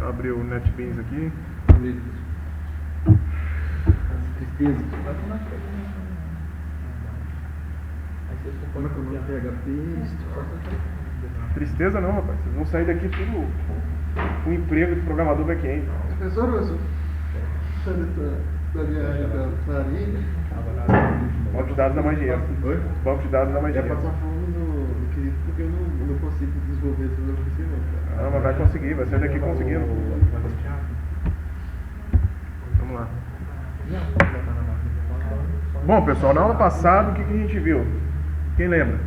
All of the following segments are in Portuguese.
eu abrir o NetBeans aqui. Tristeza. Como é que eu não PHP? Tristeza não, rapaz. Vocês vão sair daqui tudo com emprego de programador back-end. Professor Russo, da minha área da farinha. Banco de dados dá mais dinheiro. Oi? Banco de dados dá mais É dinheiro. passar fome no quesito porque eu não consigo desenvolver esse meu conhecimento. Ah, mas vai conseguir, vai sair daqui conseguindo. Vamos lá. Bom, pessoal, na aula passada, o que a gente viu? Quem lembra?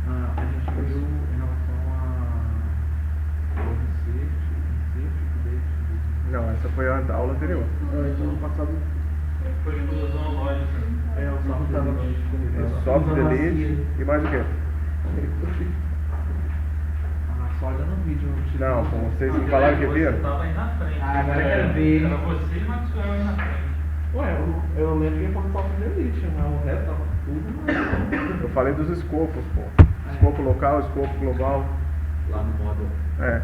A gente viu em relação a Não, essa foi a aula anterior. Então, no passado, foi exclusão lógica. o software estava Soft delete e mais o quê? Só olhando o vídeo. Não, com vocês me falaram que viram? Você estava aí na frente. Agora eu quero ver. Era você e Maxwell aí na frente. Ué, eu lembro que ia fazer software delete, mas o resto tava tudo Eu falei dos escopos, pô. Escopo local, escopo global. lá no modo. É.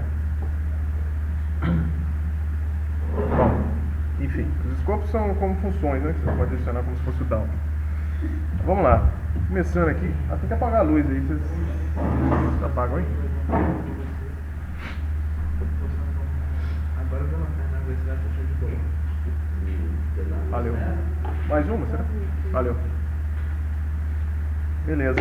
Bom, enfim, os escopos são como funções, né? Que você pode adicionar como se fosse o down. Vamos lá. Começando aqui. Tem que apagar a luz aí. Vocês apagam aí? Agora eu vou lançar na ver se vai fechar de boa. Valeu. Mais uma, será? Valeu. Beleza.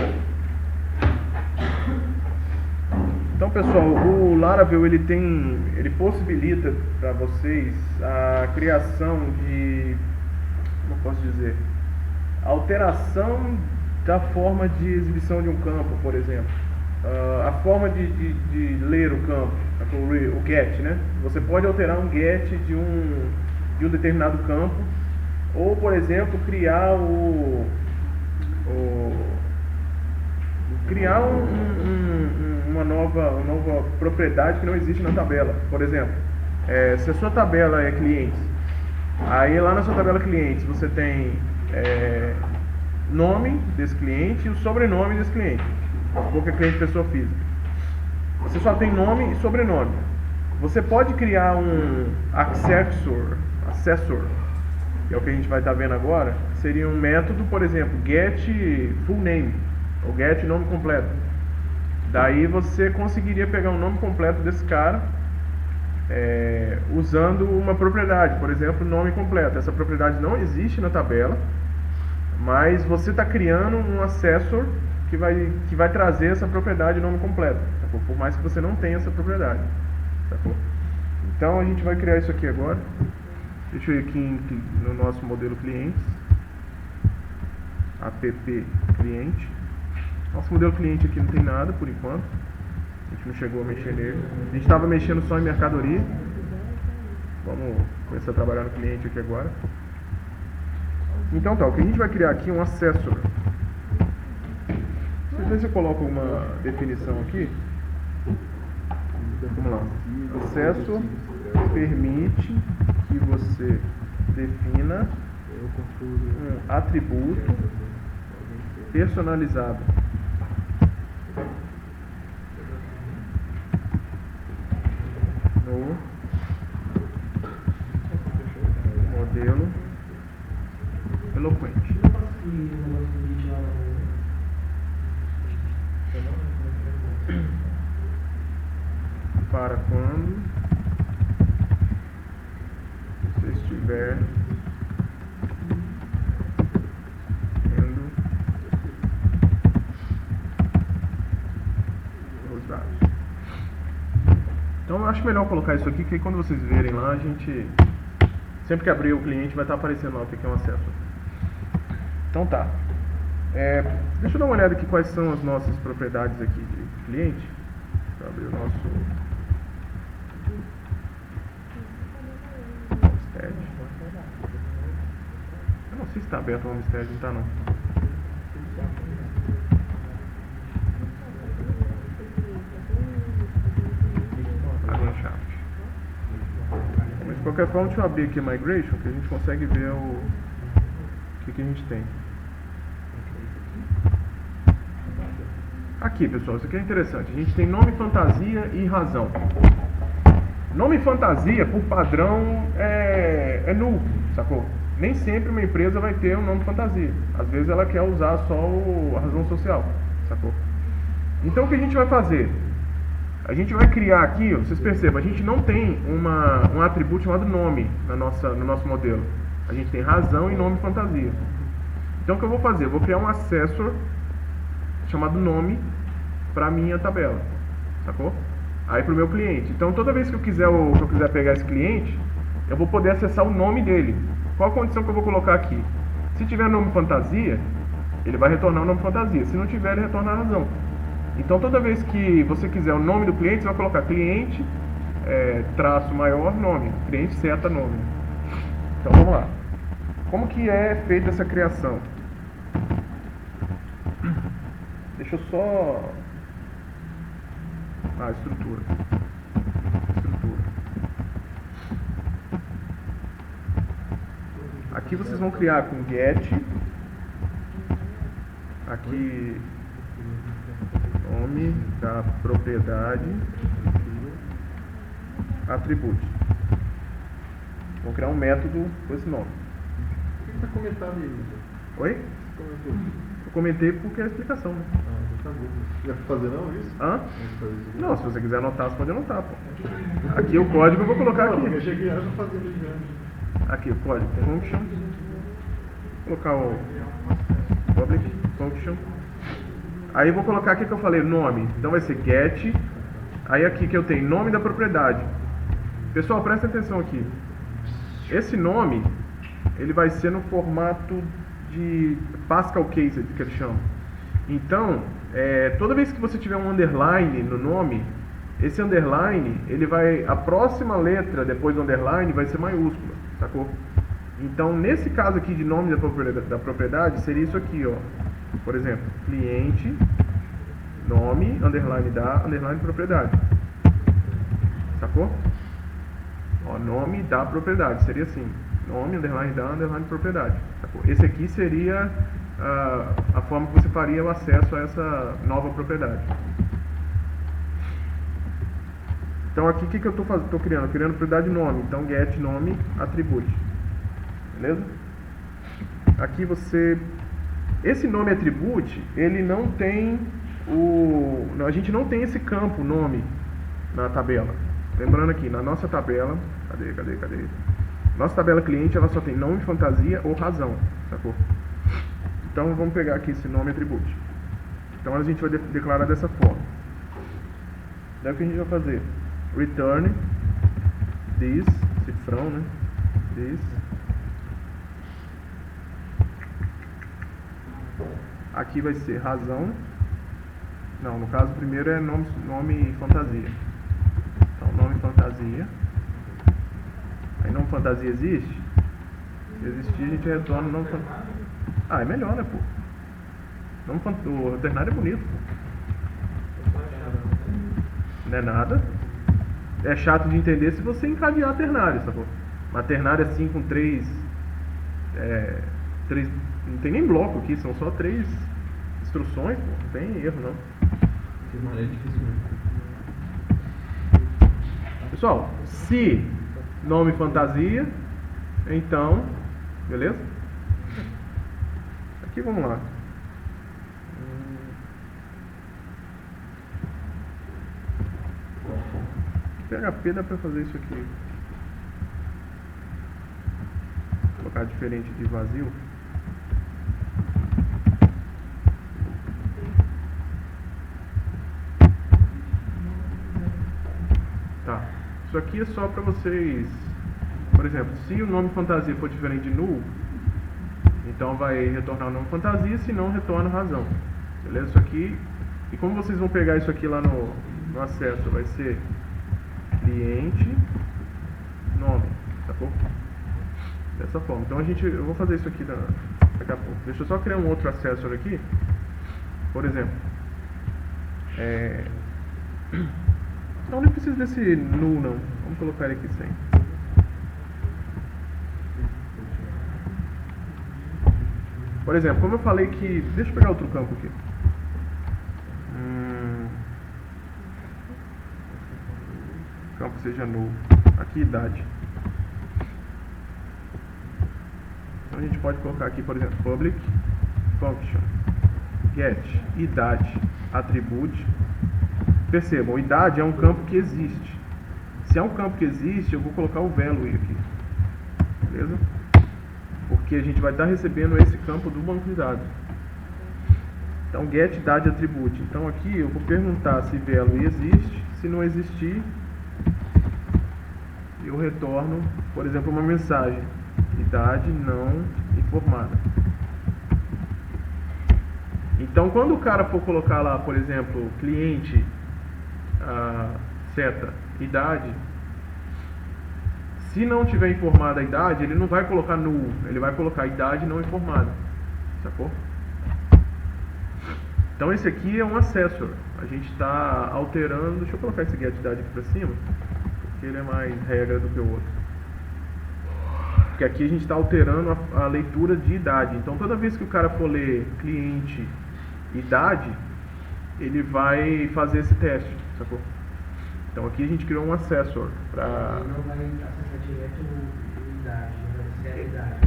Então, pessoal, o Laravel ele possibilita para vocês a criação de, como eu posso dizer, alteração da forma de exibição de um campo, por exemplo. A forma de ler o campo, o get, né? Você pode alterar um get de um determinado campo, ou, por exemplo, criar uma nova propriedade que não existe na tabela. Por exemplo, se a sua tabela é clientes, aí lá na sua tabela clientes você tem nome desse cliente e o sobrenome desse cliente. Vamos supor que é cliente pessoa física. Você só tem nome e sobrenome. Você pode criar um accessor, que é o que a gente vai estar vendo agora. Seria um método, por exemplo, get full name, ou get nome completo. Daí você conseguiria pegar o nome completo desse cara usando uma propriedade, por exemplo, nome completo. Essa propriedade não existe na tabela, mas você está criando um accessor que vai trazer essa propriedade nome completo, tá? Por mais que você não tenha essa propriedade, tá? Então a gente vai criar isso aqui agora. Deixa eu ir aqui no nosso modelo clientes, app cliente. Nosso modelo cliente aqui não tem nada por enquanto, a gente não chegou a mexer nele. A gente estava mexendo só em mercadoria. Vamos começar a trabalhar no cliente aqui agora. Então tá, o que a gente vai criar aqui é um accessor. Deixa eu ver se eu coloco uma definição aqui. Vamos lá. Accessor permite que você defina um atributo personalizado no modelo eloquente. Para quando você estiver vendo os dados. Então eu acho melhor colocar isso aqui, que aí quando vocês verem lá, a gente, sempre que abrir o cliente, vai estar aparecendo lá o que é um acesso. Então tá. Deixa eu dar uma olhada aqui quais são as nossas propriedades aqui de cliente. Para abrir o nosso Homestead. Eu não sei se está aberto o Homestead, não está não. Shaft. Mas de qualquer forma, deixa eu abrir aqui Migration, que a gente consegue ver o que a gente tem. Aqui, pessoal, isso aqui é interessante. A gente tem nome, fantasia e razão. Nome fantasia, por padrão, é nulo, sacou? Nem sempre uma empresa vai ter um nome fantasia. Às vezes ela quer usar só a razão social, sacou? Então o que a gente vai fazer? A gente vai criar aqui, vocês percebam, a gente não tem um atributo chamado nome no nosso modelo. A gente tem razão e nome fantasia. Então o que eu vou fazer? Eu vou criar um accessor chamado nome para a minha tabela, sacou? Aí para o meu cliente. Então toda vez que eu quiser pegar esse cliente, eu vou poder acessar o nome dele. Qual a condição que eu vou colocar aqui? Se tiver nome fantasia, ele vai retornar o nome fantasia. Se não tiver, ele retorna a razão. Então toda vez que você quiser o nome do cliente, você vai colocar cliente, traço maior, nome. Cliente seta nome. Então vamos lá. Como que é feita essa criação? Deixa eu só... estrutura. Aqui vocês vão criar com get. Aqui nome da propriedade, atributo. Vou criar um método com esse nome. Por que está comentado aí, Luiz? Oi? Você comentou. Eu comentei porque é a explicação, né? Tá bom. Você vai fazer não isso? Hã? Fazer isso. Não, se você quiser anotar, você pode anotar, pô. Aqui o código eu vou colocar Não, aqui. eu cheguei já fazendo já. Aqui o código function. Vou colocar o public function. Aí eu vou colocar aqui que eu falei nome. Então vai ser get. Aí aqui que eu tenho nome da propriedade. Pessoal, presta atenção aqui. Esse nome, ele vai ser no formato de Pascal Case, que ele chama. Então, toda vez que você tiver um underline no nome, esse underline, a próxima letra depois do underline vai ser maiúscula, sacou? Então, nesse caso aqui de nome da propriedade, seria isso aqui, ó. Por exemplo, cliente, nome, underline da, underline propriedade. Sacou? Ó, nome da propriedade, seria assim. Nome, underline da, underline propriedade. Sacou? Esse aqui seria a forma que você faria o acesso a essa nova propriedade. Então aqui o que eu estou criando? Estou criando propriedade nome. Então get nome attribute. Beleza? Aqui esse nome attribute, ele não tem a gente não tem esse campo nome na tabela. Lembrando aqui, na nossa tabela, cadê? Nossa tabela cliente, ela só tem nome, fantasia ou razão, sacou? Então vamos pegar aqui esse nome attribute. Então a gente vai declarar dessa forma. Daí o que a gente vai fazer? Return this, cifrão, né? This. Aqui vai ser razão. Não, no caso primeiro é nome fantasia. Então nome fantasia. Aí nome fantasia existe? Se existir, a gente retorna o nome fantasia. É melhor, né, pô? O ternário é bonito, pô. Não é nada. É chato de entender se você encadear ternário, sacou? Mas ternário assim com três. Não tem nem bloco aqui, são só 3 instruções, pô. Não tem erro, não. É difícil mesmo. Pessoal, se nome fantasia, então, beleza? Aqui vamos lá. PHP dá pra fazer isso aqui. Vou colocar diferente de vazio. Tá. Isso aqui é só para vocês. Por exemplo, se o nome fantasia for diferente de null, então vai retornar o nome fantasia, se não, retorna razão. Beleza? Isso aqui. E como vocês vão pegar isso aqui lá no acesso? Vai ser cliente, nome. Sacou? Dessa forma. Então eu vou fazer isso aqui daqui a pouco. Deixa eu só criar um outro accessor aqui. Por exemplo. Não, nem precisa desse null não. Vamos colocar ele aqui sem. Por exemplo, como eu falei que... Deixa eu pegar outro campo aqui. campo seja novo. Aqui, idade. Então a gente pode colocar aqui, por exemplo, public function get idade attribute. Percebam, idade é um campo que existe. Se é um campo que existe, eu vou colocar o value aqui. Beleza? Porque a gente vai estar recebendo esse campo do banco de dados. Então, get idade attribute. Então, aqui eu vou perguntar se value existe. Se não existir, eu retorno, por exemplo, uma mensagem: idade não informada. Então, quando o cara for colocar lá, por exemplo, cliente, seta, idade, se não tiver informada a idade, ele não vai colocar null, ele vai colocar idade não informada. Sacou? Então esse aqui é um accessor. A gente está alterando. Deixa eu colocar esse get idade aqui para cima, porque ele é mais regra do que o outro. Porque aqui a gente está alterando a leitura de idade. Então toda vez que o cara for ler cliente idade, ele vai fazer esse teste, sacou? Então aqui a gente criou um accessor para... Ele não vai acessar direto o idade, vai ser a idade.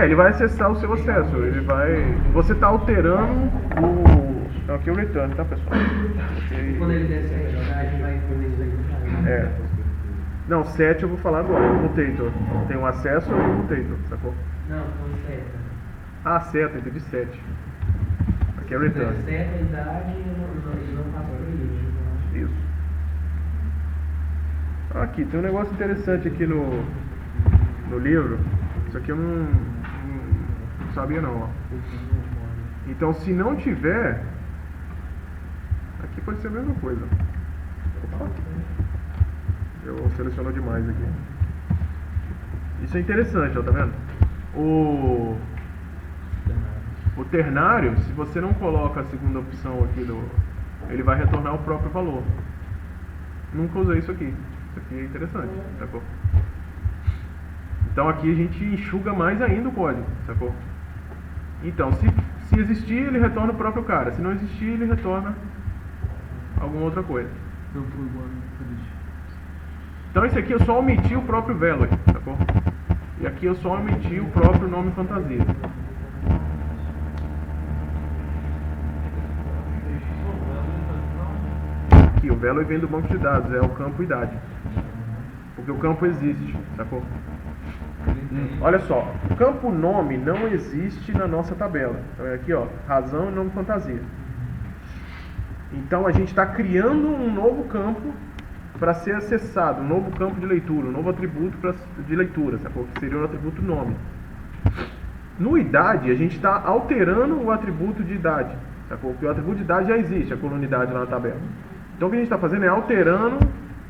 Ele vai acessar o seu accessor. Ele vai... Você está alterando o... Então aqui é o return, tá, pessoal? E quando ele descer a idade, vai fazer isso aí. Não, set eu vou falar agora. O mutator. Tem um accessor e um mutator, sacou? Não, com seta. Ah, seta, entendi set. Aqui é return. Seta, idade e não passa por ele. Isso. Aqui, tem um negócio interessante aqui no livro. Isso aqui eu não sabia não, ó. Então, se não tiver, aqui pode ser a mesma coisa. Opa. Eu seleciono demais aqui. Isso é interessante, ó, tá vendo? O ternário, se você não coloca a segunda opção aqui ele vai retornar o próprio valor. Nunca usei isso aqui. Isso aqui é interessante, sacou? Então aqui a gente enxuga mais ainda o código, sacou? Então, se existir, ele retorna o próprio cara. Se não existir, ele retorna alguma outra coisa. Então esse aqui eu só omiti o próprio value, sacou? E aqui eu só omiti o próprio nome fantasia. Aqui, o value vem do banco de dados, é o campo idade. Porque o campo existe, sacou? Olha só, o campo nome não existe na nossa tabela. Então, aqui, ó, razão e nome fantasia. Então a gente está criando um novo campo para ser acessado, um novo campo de leitura, um novo atributo de leitura, sacou? Que seria o atributo nome. No idade, a gente está alterando o atributo de idade, sacou? Porque o atributo de idade já existe, a coluna idade lá na tabela. Então o que a gente está fazendo é alterando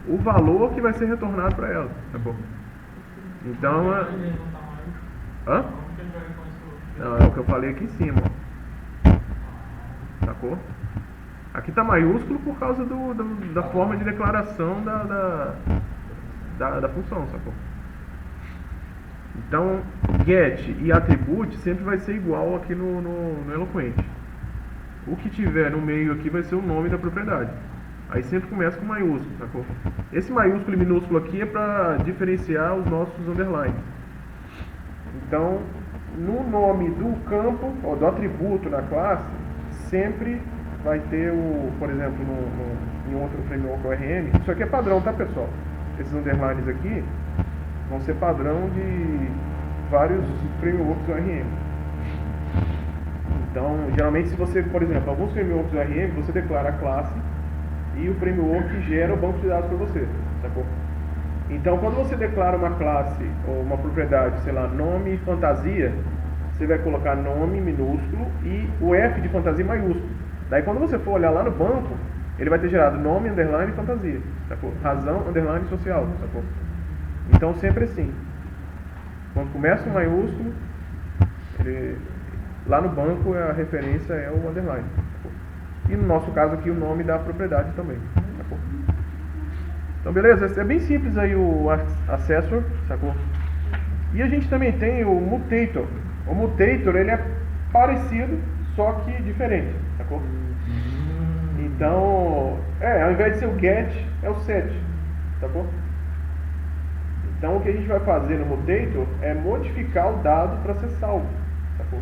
o valor que vai ser retornado para ela, sacou? Então, hã? Não, é o que eu falei aqui em cima, ó. Sacou? Aqui está maiúsculo por causa da forma de declaração da função, sacou? Então, get e attribute sempre vai ser igual aqui no Eloquent. O que tiver no meio aqui vai ser o nome da propriedade. Aí sempre começa com maiúsculo, sacou? Esse maiúsculo e minúsculo aqui é para diferenciar os nossos underlines. Então, no nome do campo, ou do atributo na classe, sempre vai ter por exemplo, em outro framework ORM, isso aqui é padrão, tá, pessoal? Esses underlines aqui vão ser padrão de vários frameworks ORM. Então, geralmente, se você, por exemplo, alguns frameworks ORM, você declara a classe e o framework gera o banco de dados para você, sacou? Então, quando você declara uma classe ou uma propriedade, sei lá, nome fantasia, você vai colocar nome minúsculo e o F de fantasia maiúsculo. Daí, quando você for olhar lá no banco, ele vai ter gerado nome, underline e fantasia, sacou? Razão, underline social, sacou? Então, sempre assim. Quando começa um maiúsculo, lá no banco a referência é o underline, sacou? E no nosso caso aqui o nome da propriedade também, sacou? Então beleza, é bem simples aí o accessor, sacou? E a gente também tem o mutator. O mutator ele é parecido, só que diferente, sacou? Então, ao invés de ser o get, é o set. sacou? Então o que a gente vai fazer no Mutator é modificar o dado para ser salvo, sacou?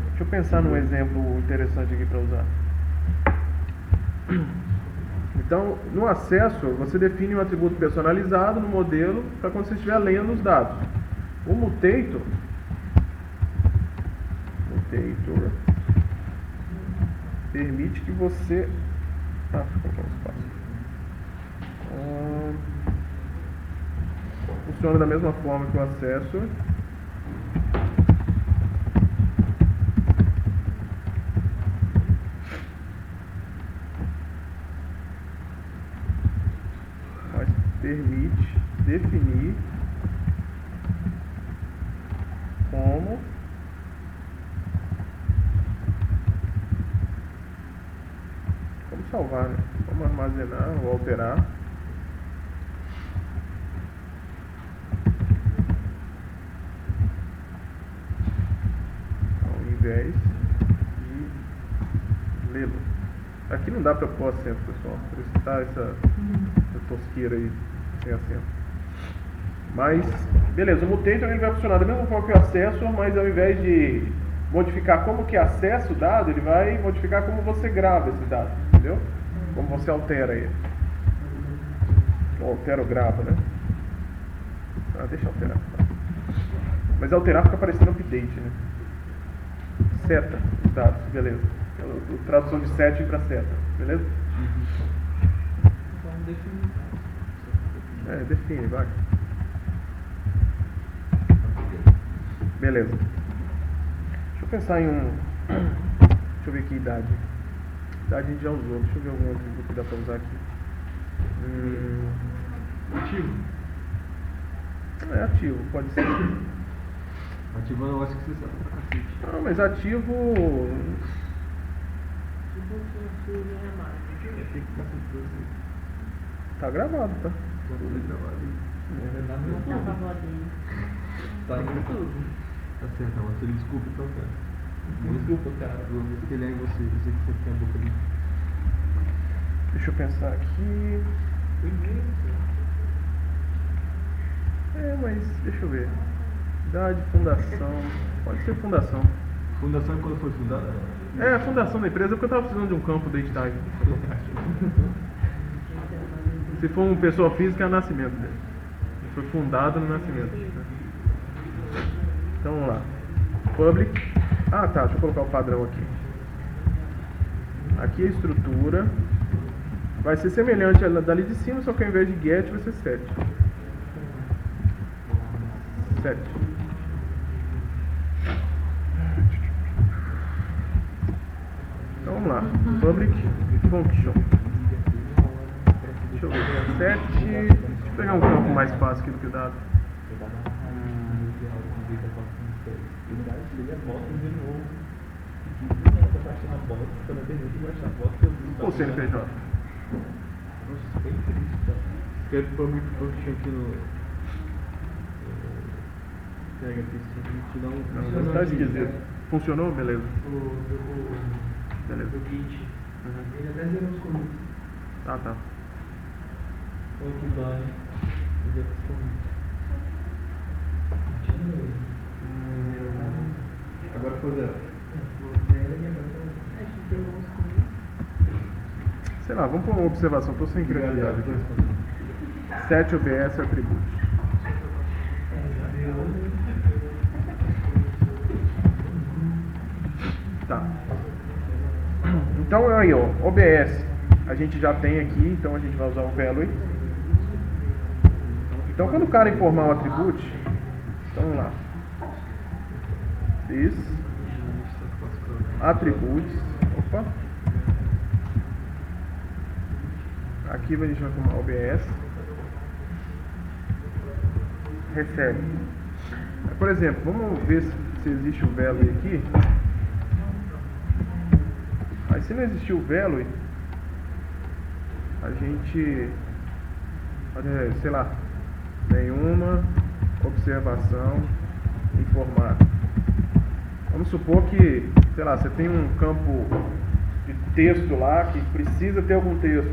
Deixa eu pensar num exemplo interessante aqui para usar. Então, no acesso, você define um atributo personalizado no modelo para quando você estiver lendo os dados. O Mutator permite que você... deixa eu colocar um espaço. Funciona da mesma forma que o acesso. Mas permite definir como salvar, né? Como armazenar ou alterar. Ao invés de lê-lo. Aqui não dá para pôr acento, pessoal. Por isso tá essa tosqueira aí sem acento. Mas, beleza, o Mutator ele vai funcionar da mesma forma que o acesso, mas ao invés de modificar como que acessa o dado, ele vai modificar como você grava esse dado, entendeu? Como você altera ele. Ou altera ou grava, né? Deixa eu alterar. Mas alterar fica aparecendo update, né? Seta os dados, beleza. Tradução de setting para seta, beleza? Então definir. Define, vai. Beleza. Deixa eu pensar em um... Deixa eu ver aqui idade. Idade a gente já usou. Deixa eu ver algum outro que dá pra usar aqui. Ativo. Ativo, pode ser. Ativo eu acho que você sabe pra cacete. Não, mas ativo... Tá gravado, tá? Tá indo tudo. Tá certo, mas você desculpa então, cara. Desculpa, cara. Vou espelhar em você. Eu sei que você tem a boca ali. Deixa eu pensar aqui. Mas deixa eu ver. Idade, fundação. Pode ser fundação. Fundação quando foi fundada? A fundação da empresa, porque eu tava precisando de um campo date time. Se for uma pessoa física, é o nascimento dele. Ele foi fundado no nascimento. Então vamos lá. Public. Deixa eu colocar o padrão aqui. Aqui a estrutura. Vai ser semelhante à dali de cima, só que ao invés de get vai ser set. Set. Então vamos lá. Public function. Deixa eu ver. Set. Deixa eu pegar um campo mais fácil aqui do que o dado. Ou CNPJ. Nossa, bem feliz, cara. Quero public function aqui no. Pega aqui, se a gente dá um. Não, tá esquisito. Funcionou? Beleza. Beleza. O Git. Ele até zerou os commits. Tá. O que vai. Agora foi zero. Sei lá, vamos pôr uma observação, tô sem criatividade aqui. Set OBS atributos. Tá. Então aí, ó, OBS a gente já tem aqui, então a gente vai usar o value. Então quando o cara informar o atributo, então vamos lá. This attributes, opa. Aqui a gente vai formar OBS. Recebe. Por exemplo, vamos ver se existe o value aqui. Aí se não existir o value, a gente pode, sei lá, nenhuma observação informada. Vamos supor que, sei lá, você tem um campo de texto lá que precisa ter algum texto,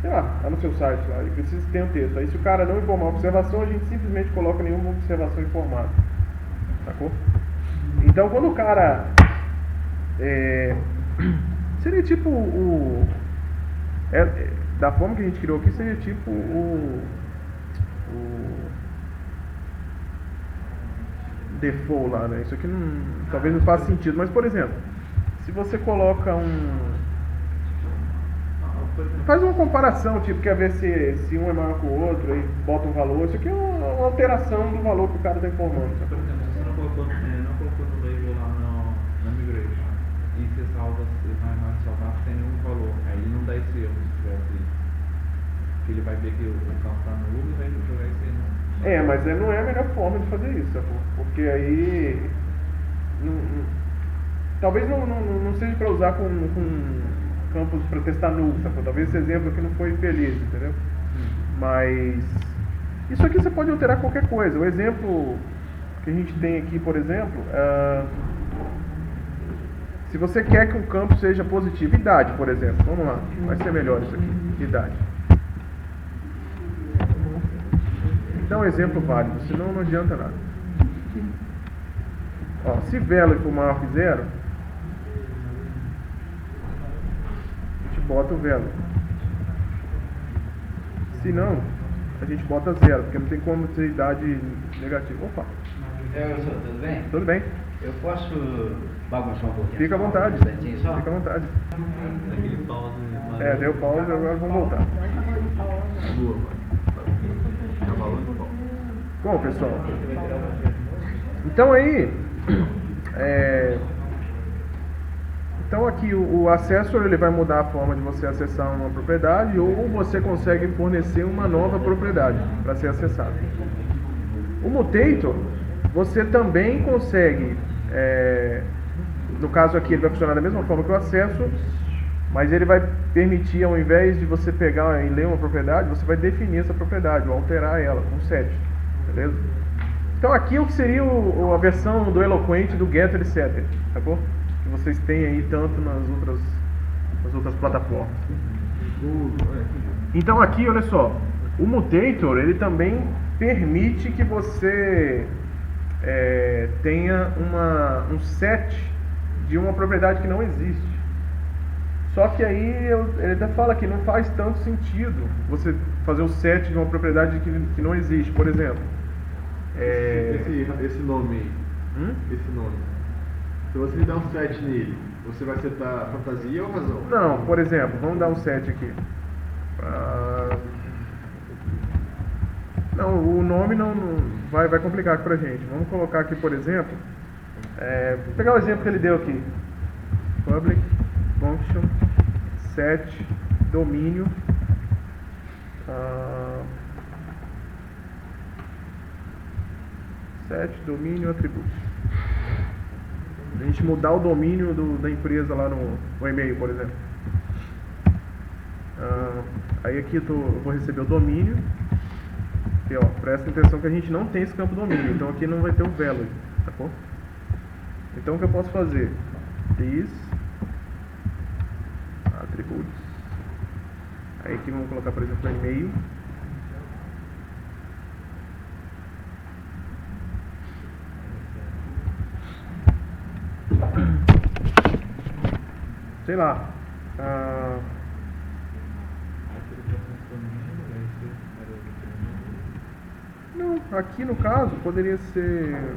sei lá, tá no seu site lá, e precisa ter um texto. Aí se o cara não informar a observação, a gente simplesmente coloca nenhuma observação informada. Sacou? Então quando o cara seria tipo da forma que a gente criou aqui, seria tipo o default lá, né? Isso aqui talvez não faça sentido, mas por exemplo, se você coloca faz uma comparação, tipo, quer ver se um é maior que o outro, aí bota um valor, isso aqui é uma alteração do valor que o cara está informando. Por exemplo, se você não colocou no label lá na migration, e você salva, você vai salvar sem nenhum valor, aí ele não dá esse erro se tivesse isso. Porque ele vai ver que o campo está nulo e vai jogar esse erro. Mas não é a melhor forma de fazer isso, sacou? Porque aí talvez não seja para usar com campos para testar nulo, sacou? Talvez esse exemplo aqui não foi feliz, entendeu? Mas isso aqui você pode alterar qualquer coisa. O exemplo que a gente tem aqui, por exemplo, se você quer que um campo seja positivo, idade, por exemplo, vamos lá, vai ser melhor isso aqui, idade. Dá um exemplo válido, senão não adianta nada. Ó, se velo for maior que 0, a gente bota o velo. Se não, a gente bota 0, porque não tem como ter idade negativa. Opa! Tudo bem? Tudo bem? Eu posso bagunçar um pouquinho? Fica à vontade. Um instantinho só? Fica à vontade. Aquele pause. Deu pausa, agora vamos voltar. Boa, já falou de pause. Bom, pessoal, então aí, então aqui o acesso ele vai mudar a forma de você acessar uma propriedade, ou você consegue fornecer uma nova propriedade para ser acessada. O mutator, você também consegue, no caso aqui ele vai funcionar da mesma forma que o acesso, mas ele vai permitir, ao invés de você pegar e ler uma propriedade, você vai definir essa propriedade, ou alterar ela com set. Beleza? Então aqui o que seria a versão do Eloquent do Getter e Setter, sacou? Que vocês têm aí tanto nas outras plataformas. Então aqui, olha só, o Mutator ele também permite que você tenha um set de uma propriedade que não existe. Só que aí ele até fala que não faz tanto sentido você fazer o set de uma propriedade que não existe, por exemplo. Esse nome aí. Esse nome. Se você lhe dar um set nele, você vai setar fantasia ou razão? Não, por exemplo, vamos dar um set aqui. Não, o nome não vai complicar aqui pra gente. Vamos colocar aqui, por exemplo, vou pegar o exemplo que ele deu aqui. Public function set domínio set domínio atributos. A gente mudar o domínio da empresa lá no e-mail, por exemplo. Aí aqui eu vou receber o domínio. Aqui, ó, presta atenção que a gente não tem esse campo domínio, então aqui não vai ter o value, tá bom? Então o que eu posso fazer? This atributos. Aí aqui vamos colocar, por exemplo, e-mail. Sei lá. Não, aqui no caso poderia ser.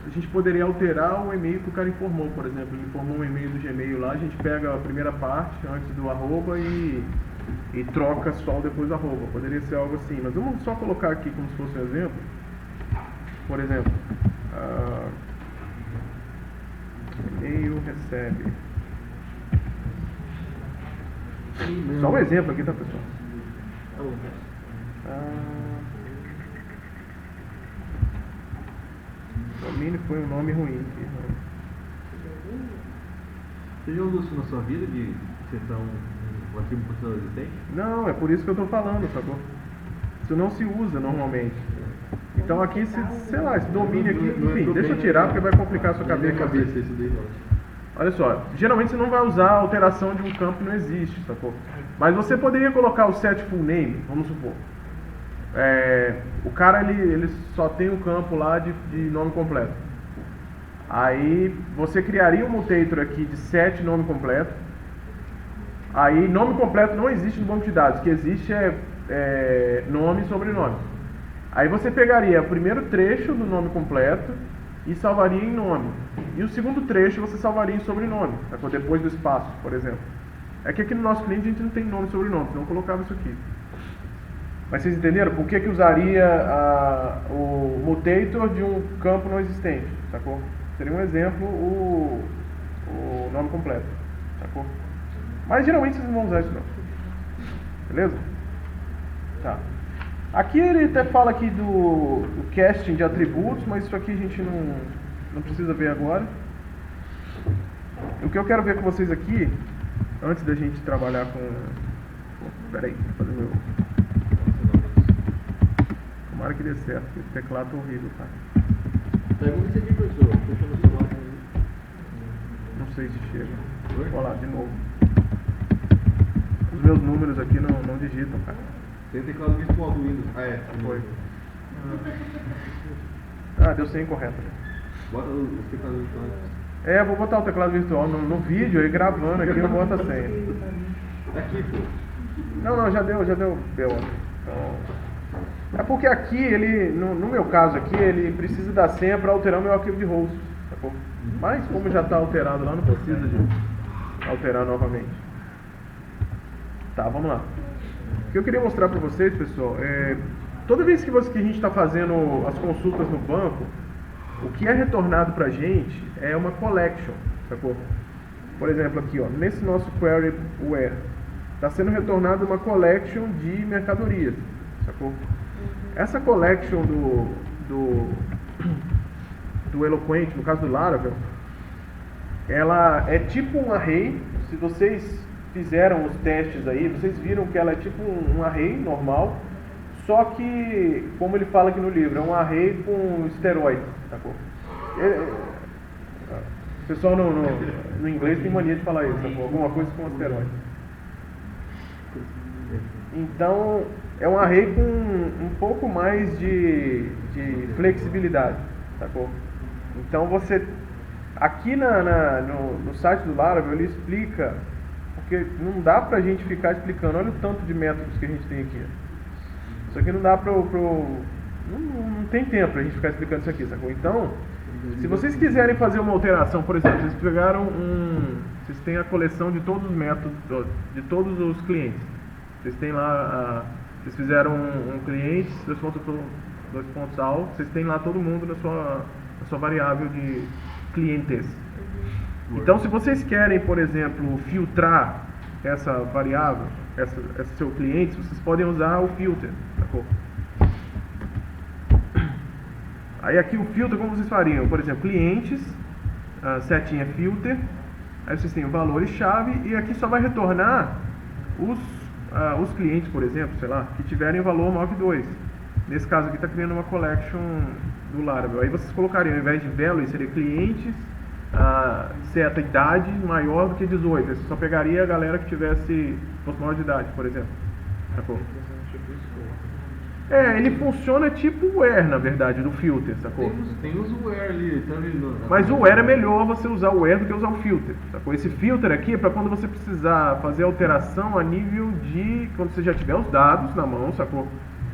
A gente poderia alterar o e-mail que o cara informou, por exemplo. Ele informou um e-mail do Gmail lá, a gente pega a primeira parte antes do arroba e troca só depois do arroba. Poderia ser algo assim, mas vamos só colocar aqui como se fosse um exemplo. Por exemplo, e-mail recebe. Só um exemplo aqui, tá, pessoal? Domínio foi um nome ruim aqui. Você já usou isso na sua vida de setar um arquivo processador de texto? Não, é por isso que eu estou falando, sacou? Isso não se usa normalmente. Então aqui, sei lá, esse domínio aqui, enfim, deixa eu tirar porque vai complicar a sua cabeça. Esse daí não. Olha só, geralmente você não vai usar a alteração de um campo que não existe, sacou? Mas você poderia colocar o set full name, vamos supor. O cara ele só tem um campo lá de nome completo. Aí você criaria um mutator aqui de set nome completo. Aí nome completo não existe no banco de dados, o que existe é nome e sobrenome. Aí você pegaria o primeiro trecho do nome completo e salvaria em nome. E o segundo trecho você salvaria em sobrenome, depois do espaço, por exemplo. É que aqui no nosso cliente a gente não tem nome e sobrenome, senão eu colocava isso aqui. Mas vocês entenderam por que usaria o mutator de um campo não existente, sacou? Seria um exemplo o nome completo, sacou? Mas geralmente vocês não vão usar isso não. Beleza? Tá. Aqui ele até fala aqui do casting de atributos, mas isso aqui a gente não precisa ver agora. O que eu quero ver com vocês aqui, antes da gente trabalhar com... Peraí, vou fazer meu... Tomara que dê certo, porque esse teclado tá horrível, tá? Pergunta se aqui, professor. Deixa eu ver se Não sei se chega. Oi? Vou lá, de novo. Os meus números aqui não digitam, cara. tem teclado virtual do Windows. Foi. Deu 100 correto. Bota os teclados virtuais. Vou botar o teclado virtual no vídeo, aí gravando aqui eu boto a senha. Aqui, pô. Não, já deu B.O. Então, é porque aqui, no meu caso aqui, ele precisa da senha para alterar o meu arquivo de host, sacou? Mas como já está alterado lá, não precisa de alterar novamente. Tá, vamos lá. O que eu queria mostrar para vocês, pessoal, toda vez que a gente está fazendo as consultas no banco, o que é retornado para a gente é uma collection, sacou? Por exemplo, aqui, ó, nesse nosso query where, está sendo retornada uma collection de mercadorias, sacou? Essa collection do Eloquent, no caso do Laravel, ela é tipo um array. Se vocês fizeram os testes aí, vocês viram que ela é tipo um array normal, só que, como ele fala aqui no livro, é um array com esteroides, sacou? O pessoal no inglês tem mania de falar isso, sacou? Alguma coisa com esteroides. Então, é um array com um pouco mais de flexibilidade, sacou? Então você, aqui no site do Laravel, ele explica, porque não dá pra gente ficar explicando, olha o tanto de métodos que a gente tem aqui. Isso aqui não dá não tem tempo pra gente ficar explicando isso aqui, sacou? Então, se vocês quiserem fazer uma alteração, por exemplo, vocês pegaram vocês têm a coleção de todos os métodos, de todos os clientes. Vocês têm lá, vocês fizeram um cliente, 2.all, vocês têm lá todo mundo na sua variável de clientes. Então, se vocês querem, por exemplo, filtrar essa variável, esse seu cliente, vocês podem usar o filter, sacou? Aí aqui o filter, como vocês fariam? Por exemplo, clientes, setinha filter, aí vocês têm o valores-chave, e aqui só vai retornar os clientes, por exemplo, sei lá, que tiverem o valor maior que 2. Nesse caso aqui está criando uma collection do Laravel. Aí vocês colocariam, ao invés de value, seria clientes, seta idade maior do que 18. Você só pegaria a galera que fosse maior de idade, por exemplo. Sacou? Ele funciona tipo o where, na verdade, do filter, sacou? Tem os where ali, tá ali Mas o where é melhor você usar o where do que usar o filter, sacou? Esse filter aqui é para quando você precisar fazer alteração a nível de... quando você já tiver os dados na mão, sacou?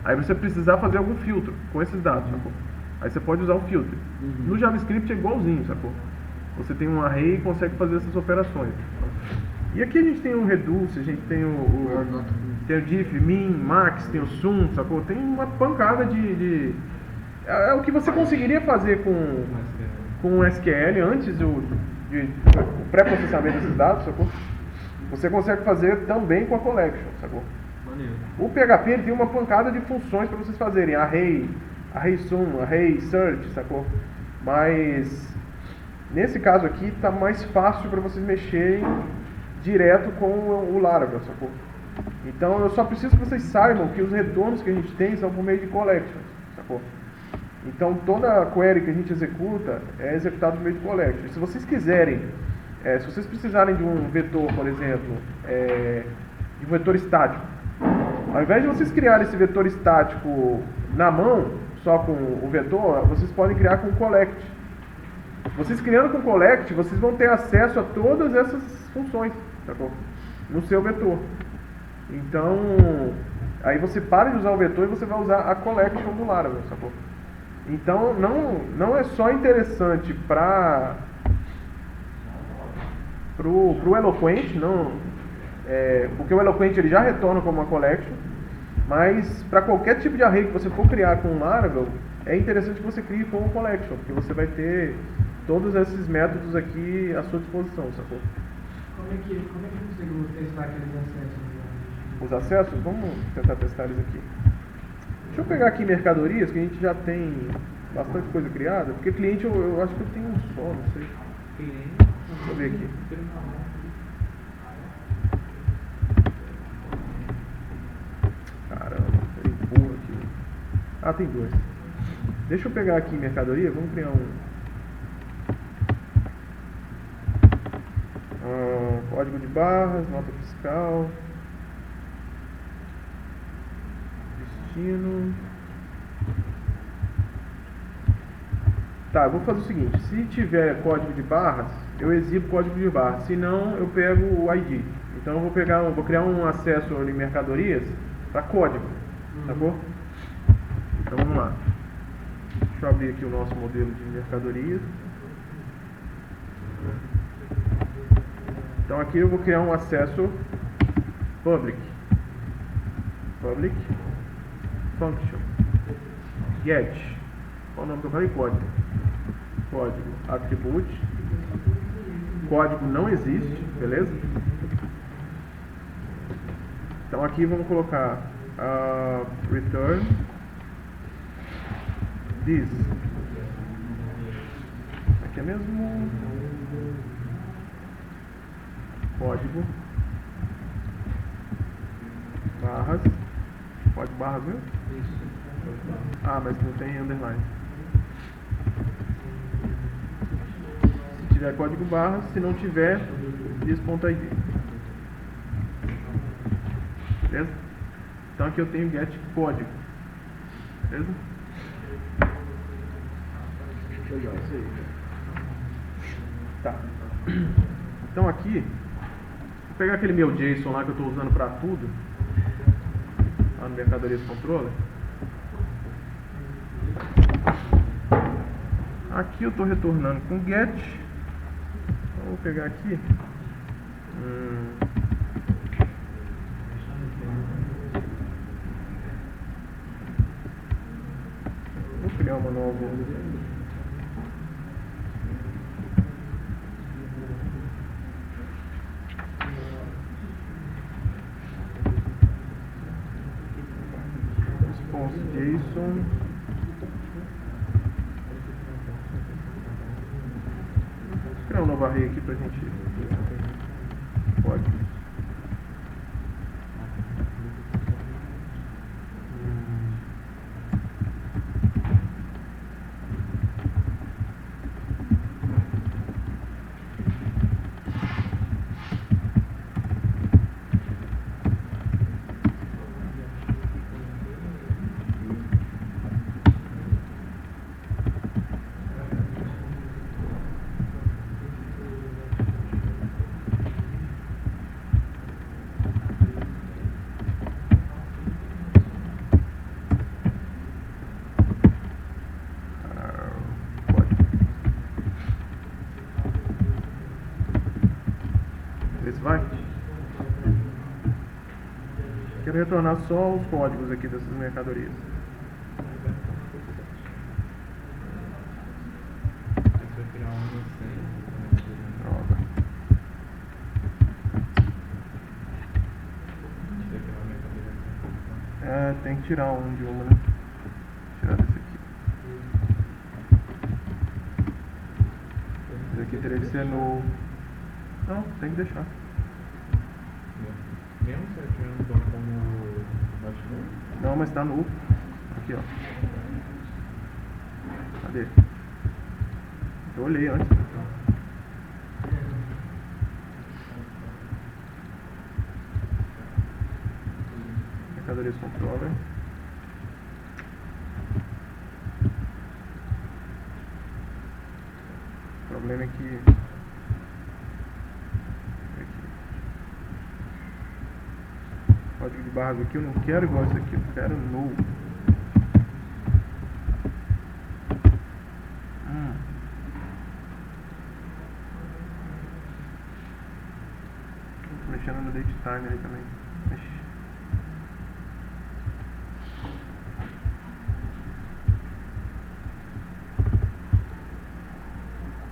Aí você precisar fazer algum filtro com esses dados, sacou? Aí você pode usar o filter. No JavaScript é igualzinho, sacou? Você tem um array e consegue fazer essas operações. E aqui a gente tem o reduce, a gente tem tem o diff, min, max, tem o sum, sacou? Tem uma pancada é o que você conseguiria fazer com o SQL antes do pré-processamento desses dados, sacou? Você consegue fazer também com a collection, sacou? Maneiro. O PHP ele tem uma pancada de funções para vocês fazerem, array sum, array search, sacou? Mas nesse caso aqui está mais fácil para vocês mexerem direto com o Laravel, sacou? Então eu só preciso que vocês saibam que os retornos que a gente tem são por meio de collections, sacou? Então toda query que a gente executa é executada por meio de collections. Se vocês quiserem, se vocês precisarem de um vetor, por exemplo, de vetor estático. Ao invés de vocês criarem esse vetor estático na mão, só com o vetor, vocês podem criar com o collect. Vocês criando com o collect, vocês vão ter acesso a todas essas funções, sacou? No seu vetor. Então, aí você para de usar o vetor e você vai usar a collection do Laravel, sacou? Então, não é só interessante para o Eloquent, não, porque o Eloquent ele já retorna como uma collection, mas para qualquer tipo de array que você for criar com o Laravel, é interessante que você crie com o collection, porque você vai ter todos esses métodos aqui à sua disposição, sacou? Como é que conseguimos testar aqueles acessos? Os acessos, vamos tentar testar eles aqui. Deixa eu pegar aqui mercadorias, que a gente já tem bastante coisa criada, porque cliente eu acho que eu tenho um só, não sei. Deixa eu ver aqui. Caramba, ele empurra aqui. Ah, tem dois. Deixa eu pegar aqui mercadoria, vamos criar código de barras, nota fiscal, destino. Tá, eu vou fazer o seguinte, se tiver código de barras, eu exibo código de barras, se não eu pego o ID. Então eu vou criar um acesso em mercadorias para código, tá bom? Então vamos lá. Deixa eu abrir aqui o nosso modelo de mercadorias. Então aqui eu vou criar um acesso public function get. Qual o nome que eu falei? Código attribute. Código não existe, beleza? Então aqui vamos colocar return this. Aqui é mesmo código barras. Código barras mesmo? Ah, mas não tem underline. Se tiver código barras, se não tiver, this.id. Beleza? Então aqui eu tenho get código. Beleza? Legal, isso aí. Tá. Então aqui, vou pegar aquele meu JSON lá que eu estou usando para tudo, lá no Mercadorias Controller. Aqui eu estou retornando com get. Então, vou pegar aqui. Vou criar uma nova. JSON. Vou criar um novo array aqui pra gente ver se tem código. Vai. Quero retornar só os códigos aqui dessas mercadorias. Tem que tirar um de uma, né? Tirar desse aqui. Esse aqui teria que ser no... Não, tem que deixar. Mesmo se eu tiver um tom como bachelor? Não, mas tá no... Aqui, ó. Cadê? Eu olhei antes. mercadorias controller. O problema é que código de barras aqui eu não quero igual esse aqui, eu quero null. Tô mexendo no date time ali também. Ixi.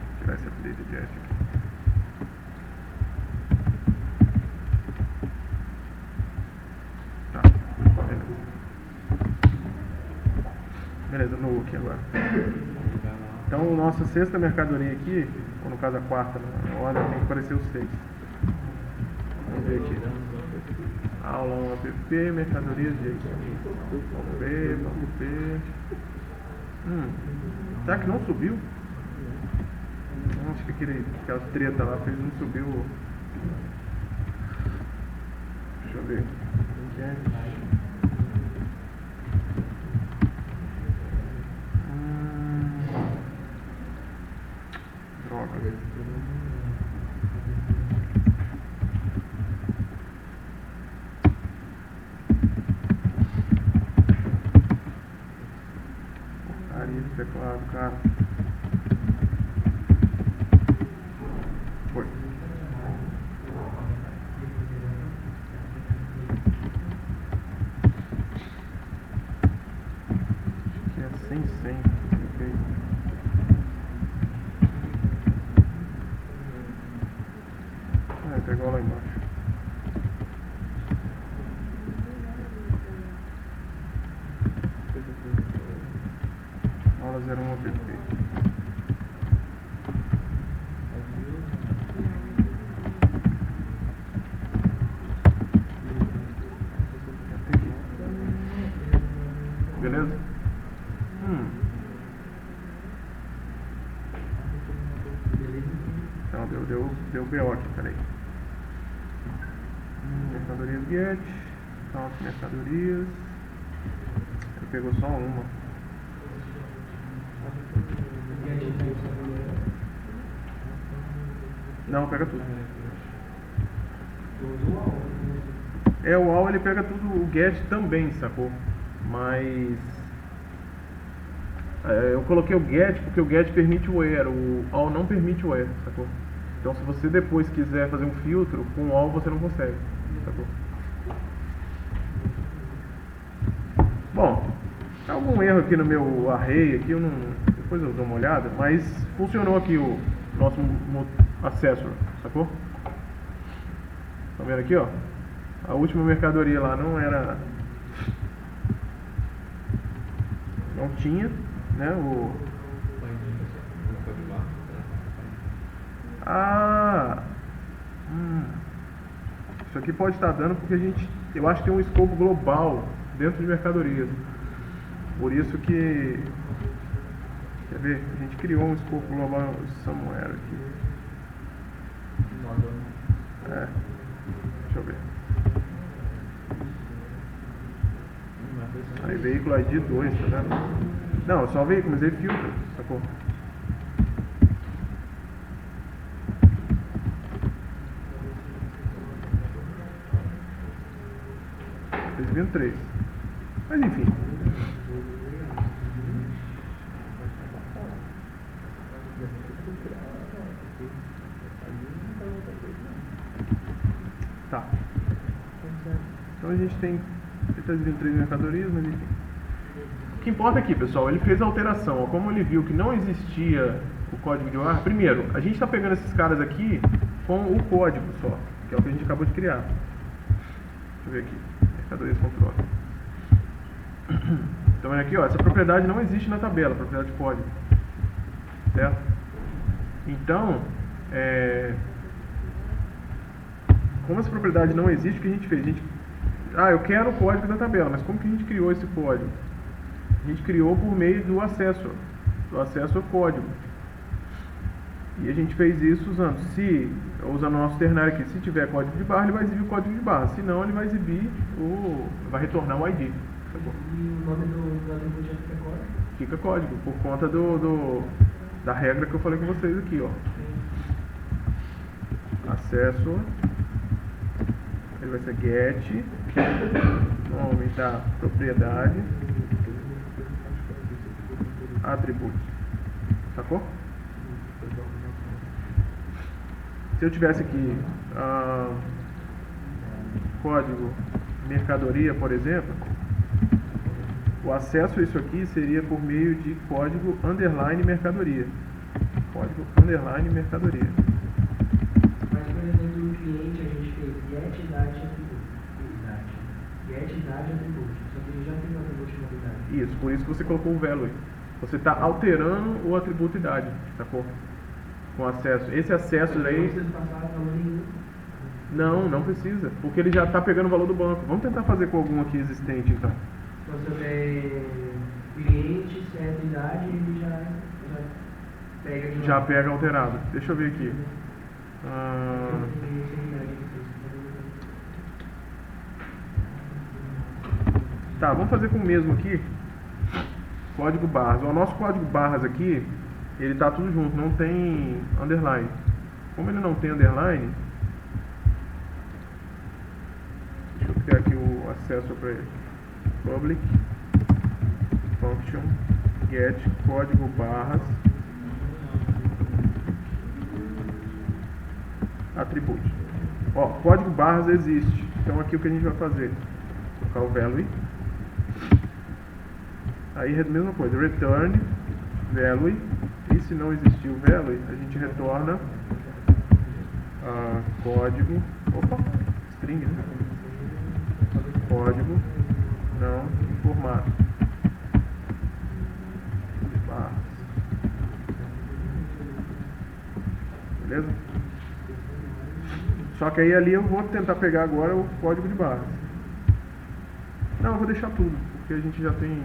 Vou tirar esse update de aqui. Beleza, no aqui agora. Então, nossa sexta mercadoria aqui, ou no caso a quarta, na ordem tem que aparecer os 6. Vamos ver aqui. Aula 1 app, mercadorias de vamos ver. Será que não subiu? Acho que aquela treta lá fez não subiu. Deixa eu ver. Droga. Porcaria de teclado, cara. Foi. Acho que é 100. Ok. Pegou lá embaixo. Aula 01 app. Beleza? Então deu BO aqui, peraí. Mercadorias get, então as mercadorias, ele pegou só uma. Não, pega tudo. O all ele pega tudo, o get também, sacou? Mas eu coloquei o get porque o get permite o where, o all não permite o where, sacou? Então se você depois quiser fazer um filtro, com o all você não consegue, sacou? Bom, tá algum erro aqui no meu array, aqui eu não, depois eu dou uma olhada, mas funcionou aqui o nosso accessor, sacou? Tá vendo aqui, ó? A última mercadoria lá não tinha, né, isso aqui pode estar dando porque eu acho que tem um escopo global dentro de mercadorias. Por isso que, quer ver? A gente criou um escopo global somewhere aqui. Deixa eu ver. Aí veículo ID 2, tá vendo? Não, só veículo, mas ele filtra, sacou? Fez 23. Mas enfim. Tá. Então a gente tem 23 mercadorias, mas enfim. O que importa aqui, pessoal, ele fez a alteração. Ó, como ele viu que não existia o código de barra, primeiro, a gente está pegando esses caras aqui com o código só, que é o que a gente acabou de criar. Deixa eu ver aqui. Mercadorias controle. Então aqui, ó, essa propriedade não existe na tabela, propriedade de código. Certo? Então, como essa propriedade não existe, o que a gente fez? Eu quero o código da tabela, mas como que a gente criou esse código? A gente criou por meio do acesso ao código. E a gente fez isso usando o nosso ternário aqui. Se tiver código de barra, ele vai exibir o código de barra. Se não, ele vai exibir vai retornar o ID. Tá bom? E o nome do atributo já fica código? Fica código, por conta da regra que eu falei com vocês aqui, ó. Acesso, ele vai ser get, nome da propriedade, atributos. Sacou? Se eu tivesse aqui código mercadoria, por exemplo, o acesso a isso aqui seria por meio de código underline mercadoria. Código underline mercadoria. Mas, por exemplo, no cliente a gente fez get idade atributo. Get idade atributo. Só que ele já tem o atributo de novidade. Isso, por isso que você colocou o value. Você está alterando o atributo idade, sacou? Com acesso. Esse acesso Não aí. precisa passar valor nenhum. Não precisa, porque ele já está pegando o valor do banco. Vamos tentar fazer com algum aqui existente então. Então, se eu der cliente, certa idade, ele já pega de Já novo. pega alterado. Deixa eu ver aqui. Tá, vamos fazer com o mesmo aqui. Código barras. O nosso código barras aqui, ele tá tudo junto, não tem underline. Como ele não tem underline, deixa eu criar aqui o acesso para ele. Public function get código barras atributo. Ó, código barras existe. Então aqui o que a gente vai fazer? Colocar o value. Aí a mesma coisa, return value. E se não existir o value, a gente retorna código. Opa, string, né? Código não informado. Barras. Beleza? Só que aí ali eu vou tentar pegar agora o código de barras. Não, eu vou deixar tudo, porque a gente já tem.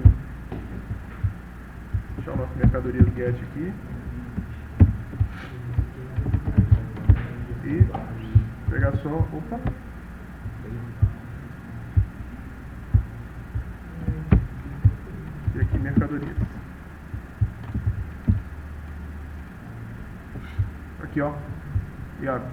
Deixar o nosso mercadorias get aqui. E pegar só. Opa! E aqui mercadorias. Aqui ó. Iago.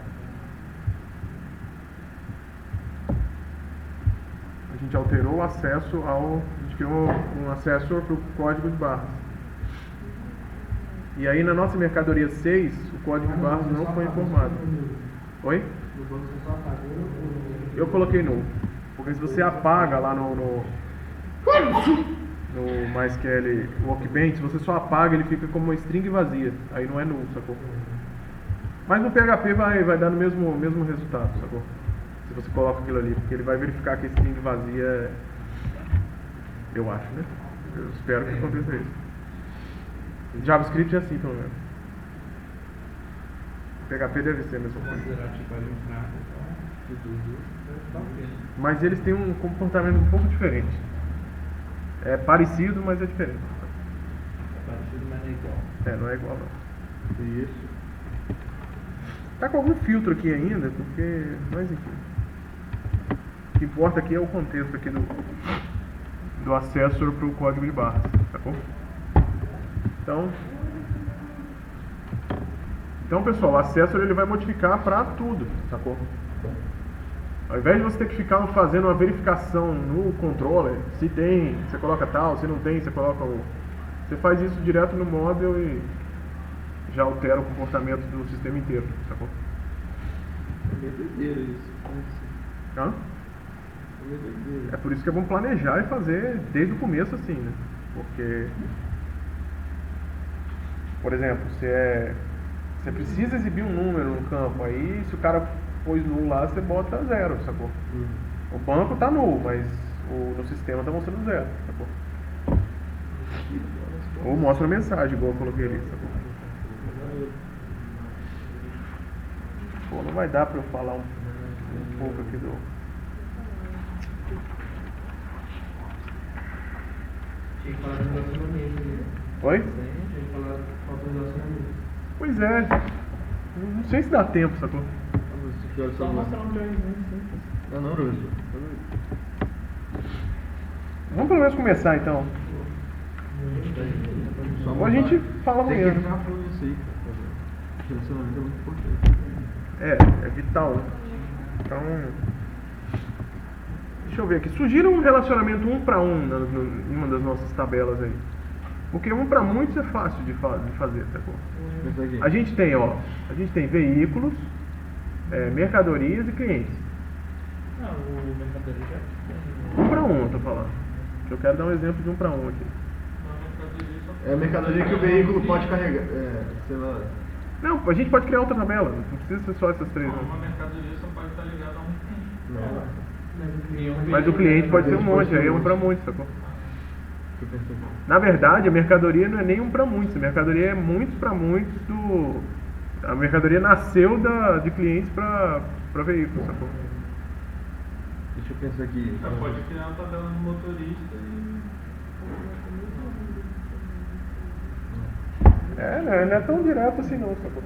A gente alterou o acesso ao. A gente criou um acesso para o código de barras. E aí na nossa mercadoria 6, o código de barras não foi informado. Oi? No banco você só apagou ou... Eu coloquei null. Porque se você apaga lá no MySQL Workbench, se você só apaga, ele fica como uma string vazia. Aí não é null, sacou? Mas no PHP vai dar no mesmo resultado, sacou? Se você coloca aquilo ali, porque ele vai verificar que a string vazia, eu acho, né? Eu espero que aconteça isso. JavaScript é assim, pelo menos. PHP deve ser a mesma coisa. Considerar tipo ali um fraco, tudo tá ok. Mas eles têm um comportamento um pouco diferente. É parecido, mas é diferente. Parecido, mas não é igual. Não é igual não. Isso. Tá com algum filtro aqui ainda, porque. Mas enfim. O que importa aqui é o contexto aqui do acesso para o código de barras, sacou? Então pessoal, o accessor ele vai modificar para tudo, sacou? Ao invés de você ter que ficar fazendo uma verificação no controller, se tem, você coloca tal, se não tem, você coloca o... Você faz isso direto no móvel e já altera o comportamento do sistema inteiro, sacou? É meio doideira isso. Hã? É meio doideira. É por isso que é bom planejar e fazer desde o começo assim, né? Porque, por exemplo, você precisa exibir um número no campo, aí se o cara pôs null lá, você bota 0, sacou? O banco tá null, mas no sistema tá mostrando 0, sacou? Ou mostra a mensagem, igual eu coloquei ali, sacou? Pô, não vai dar pra eu falar um pouco aqui do... Tinha que falar do relacionamento, né? Oi? Tinha que falar falta do relacionamento. Pois é, Não sei se dá tempo, sacou? Só mostrar um trailerzinho simples. Não, professor. Vamos pelo menos começar então. Ou a gente fala Tem que amanhã. ficar falando isso aí, cara. Relacionamento é muito importante. É vital. Então, deixa eu ver aqui. Sugira um relacionamento 1 para 1 em uma das nossas tabelas aí. Porque 1 para muitos é fácil de fazer, sacou? A gente tem veículos, mercadorias e clientes. Não, o mercadoria já 1 para 1 eu tô falando. Eu quero dar um exemplo de 1 para 1 aqui. É a mercadoria que o veículo pode carregar. Sei lá. Não, a gente pode criar outra tabela. Não precisa ser só essas três. Não, Não. uma mercadoria só pode estar ligada a um cliente. Não. Mas o cliente pode ser um monte, aí é 1 para muitos, sacou? Na verdade, a mercadoria não é nem 1 para muitos. A mercadoria é muitos para muitos do... A mercadoria nasceu de clientes para veículos, sacou? Deixa eu pensar aqui. Você pode criar uma tabela no motorista e... Não é tão direto assim não, sacou?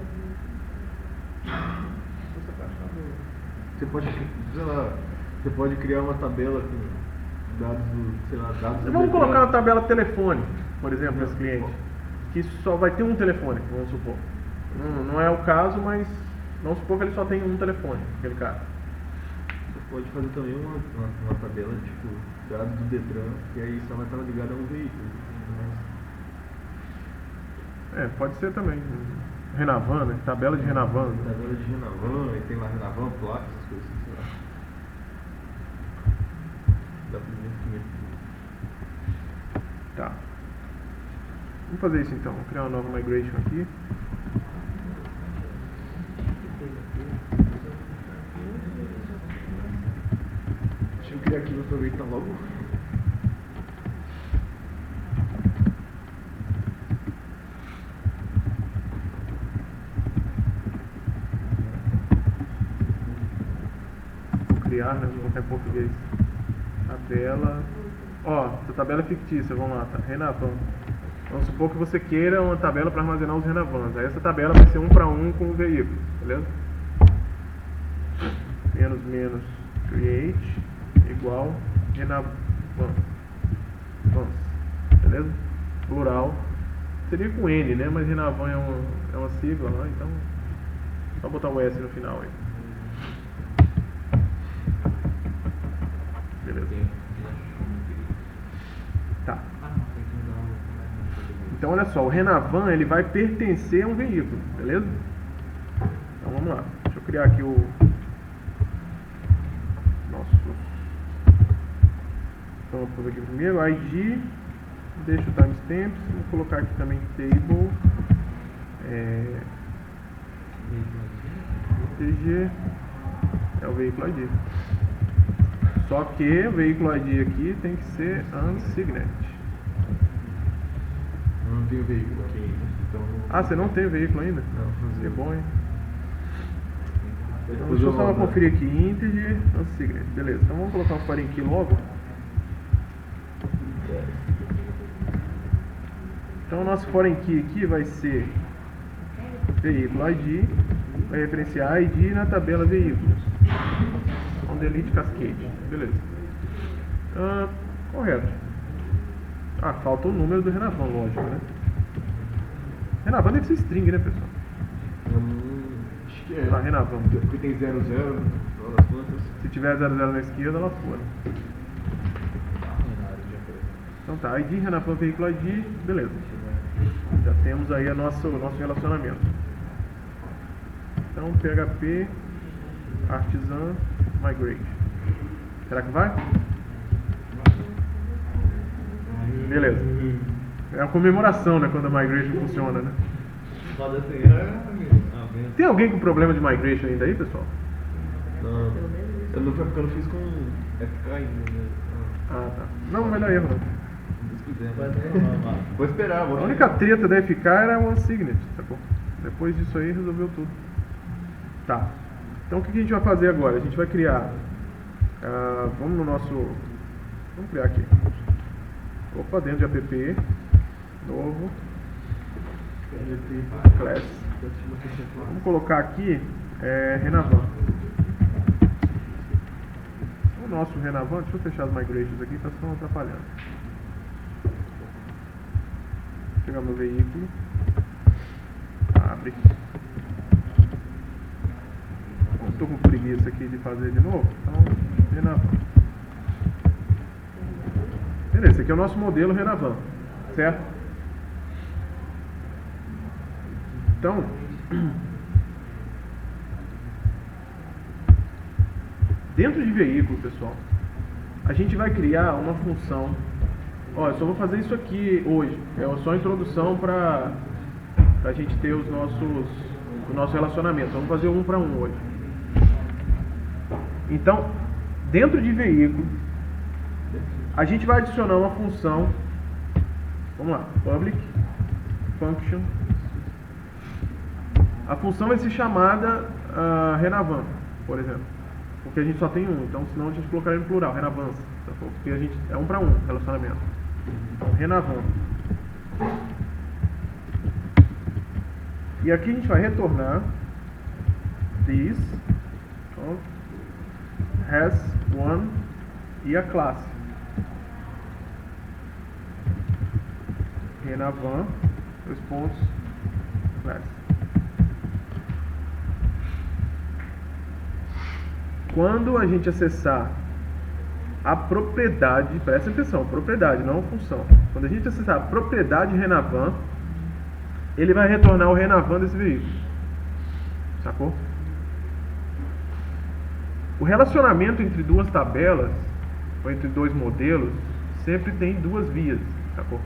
Você pode criar uma tabela com dados dados do Vamos Detran. colocar uma tabela telefone, por exemplo, nesse cliente. Que só vai ter um telefone, vamos supor. Não é o caso, mas vamos supor que ele só tem um telefone, aquele cara. Você pode fazer também uma tabela, tipo, dados do Detran, que aí só vai estar ligado a um veículo. Pode ser também. Renavan, né? Tabela de Renavan. Tabela de Renavan, aí tem lá Renavan, placa, essas coisas assim, sei lá. Dá pra ver Tá. Vamos fazer isso então. Vou criar uma nova migration aqui. Deixa eu criar aqui, vou aproveitar logo. Criar, né? Vou colocar em português. Tabela. Essa tabela é fictícia, vamos lá, tá? Renavan. Vamos supor que você queira uma tabela para armazenar os Renavans. Aí essa tabela vai ser 1 para 1 com o veículo, beleza? Menos create igual Renavan. Beleza? Plural. Seria com N, né? Mas Renavan é uma sigla lá, então só botar o S no final aí. Beleza. Tá. Então olha só, o Renavan ele vai pertencer a um veículo, beleza? Então vamos lá. Deixa eu criar aqui o nosso campos aqui primeiro, ID, deixa o timestamps, vou colocar aqui também table TG é o veículo ID. Só que o veículo ID aqui tem que ser unsigned. Eu não tenho veículo aqui ainda, então... Você não tem o veículo ainda? Não, Que bom, hein? Então, Depois deixa eu só volto, né? conferir aqui, integer, unsigned. Beleza, então vamos colocar um foreign key logo. Então o nosso foreign key aqui vai ser veículo ID, vai referenciar ID na tabela veículos. On delete cascade, beleza. Correto. Falta o número do Renavan, lógico, né? Renavan deve ser string, né, pessoal? Acho que é. Tá, Renavan. Porque tem 00 no final das contas. Se tiver 00 na esquerda, ela fora. Então tá, ID, Renavan, veículo ID, beleza. Já temos aí o nosso relacionamento. Então, PHP, Artisan, Migrate. Será que vai? Beleza. É uma comemoração, né, quando a Migration funciona, né? Pode ser. Tem alguém com problema de Migration ainda aí, pessoal? Não, eu não fiz com FK ainda, né? Tá. Não vai dar erro, não. Se quiser. Vou esperar, A única treta da FK era o unsigned, sacou? Depois disso aí resolveu tudo. Tá. Então o que a gente vai fazer agora? A gente vai criar. Vamos no nosso. Vamos criar aqui. Opa, dentro de app. Novo. Class. Vamos colocar aqui Renavan. O nosso Renavan, deixa eu fechar as migrations aqui, tá só atrapalhando. Pegar meu veículo. Abre. Estou com preguiça aqui de fazer de novo, então Renavan. Beleza, esse aqui é o nosso modelo Renavan, certo? Então, dentro de veículo, pessoal, a gente vai criar uma função. Ó, eu só vou fazer isso aqui hoje. É só a introdução para a gente ter o nosso relacionamento. Vamos fazer um para um hoje. Então, dentro de veículo, a gente vai adicionar uma função. Vamos lá, public function. A função vai ser chamada Renavan, por exemplo, porque a gente só tem um, então senão a gente colocaria no plural, Renavans, tá? Porque a gente é um para um relacionamento. Então, Renavan. E aqui a gente vai retornar this has one e a classe Renavan, dois pontos, class. Quando a gente acessar a propriedade, presta atenção, propriedade, não a função. Quando a gente acessar a propriedade Renavan, ele vai retornar o Renavan desse veículo. Sacou? O relacionamento entre duas tabelas, ou entre dois modelos, sempre tem duas vias. Sacou?